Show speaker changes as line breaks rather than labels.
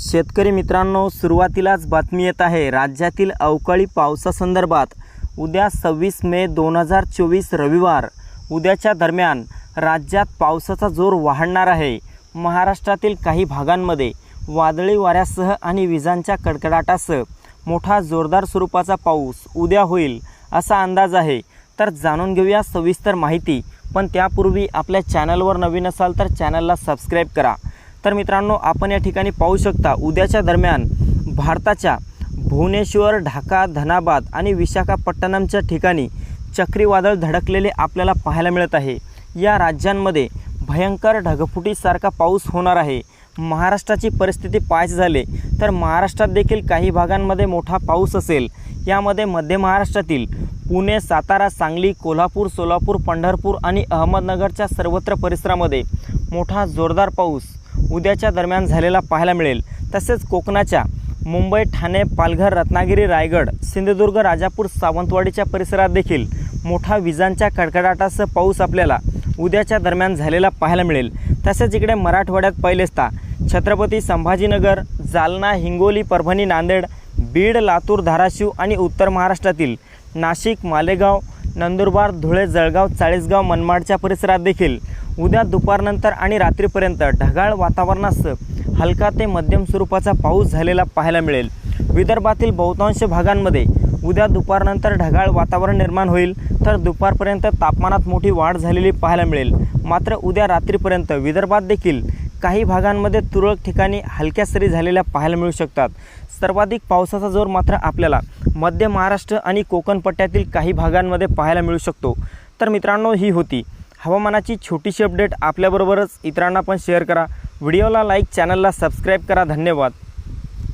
शेतकरी मित्रांनो, सुरुवातीलाच बातमी येत आहे राज्यातील अवकाळी पावसासंदर्भात। उद्या 26 मे 2024 रविवार उद्याच्या दरम्यान राज्यात पावसाचा जोर वाढणार आहे। महाराष्ट्रातील काही भागांमध्ये वादळी वाऱ्यासह आणि विजांच्या कडकडाटासह मोठा जोरदार स्वरूपाचा पाऊस उद्या होईल असा अंदाज आहे। तर जाणून घेऊया सविस्तर माहिती, पण त्यापूर्वी आपल्या चॅनलवर नवीन असाल तर चॅनलला सबस्क्राइब करा। तर मित्रांनो, आपण या ठिकाणी पाहू शकता उद्याच्या दरम्यान भारताच्या भुवनेश्वर, ढाका, धनाबाद आणि विशाखापट्टणमच्या ठिकाणी चक्रीवादळ धडकलेले आपल्याला पाहायला मिळत आहे। या राज्यांमध्ये भयंकर ढगफुटीसारखा पाऊस होणार आहे। महाराष्ट्राची परिस्थिती पाहायची झाले तर महाराष्ट्रात देखील काही भागांमध्ये मोठा पाऊस असेल। यामध्ये मध्य महाराष्ट्रातील पुणे, सातारा, सांगली, कोल्हापूर, सोलापूर, पंढरपूर आणि अहमदनगरच्या सर्वत्र परिसरामध्ये मोठा जोरदार पाऊस उद्याच्या दरम्यान झालेला पाहायला मिळेल। तसेच कोकणाच्या मुंबई, ठाणे, पालघर, रत्नागिरी, रायगड, सिंधुदुर्ग, राजापूर, सावंतवाडीच्या परिसरात देखील मोठा विजांच्या कडकडाटासह पाऊस आपल्याला उद्याच्या दरम्यान झालेला पाहायला मिळेल। तसेच इकडे मराठवाड्यात पहिलेचता छत्रपती संभाजीनगर, जालना, हिंगोली, परभणी, नांदेड, बीड, लातूर, धाराशिव आणि उत्तर महाराष्ट्रातील नाशिक, मालेगाव, नंदुरबार, धुळे, जळगाव, चाळीसगाव, मनमाडच्या परिसरात देखील उद्या दुपारनंतर आणि रात्रीपर्यंत ढगाळ वातावरणासह हलका ते मध्यम स्वरूपाचा पाऊस झालेला पाहायला मिळेल। विदर्भातील बहुतांश भागांमध्ये उद्या दुपारनंतर ढगाळ वातावरण निर्माण होईल, तर दुपारपर्यंत तापमानात मोठी वाढ झालेली पाहायला मिळेल। मात्र उद्या रात्रीपर्यंत विदर्भात देखील काही भागांमध्ये तुरळक ठिकाणी हलक्या सरी झालेल्या पाहायला मिळू शकतात। सर्वाधिक पावसाचा जोर मात्र आपल्याला मध्य महाराष्ट्र आणि कोकण पट्ट्यातील काही भागांमध्ये पाहायला मिळू शकतो। तर मित्रांनो, ही होती हवामानाची छोटीशी अपडेट। आपल्याबरोबरच इतरांना पण शेअर करा। व्हिडिओला लाईक, चॅनलला सबस्क्राईब करा। धन्यवाद।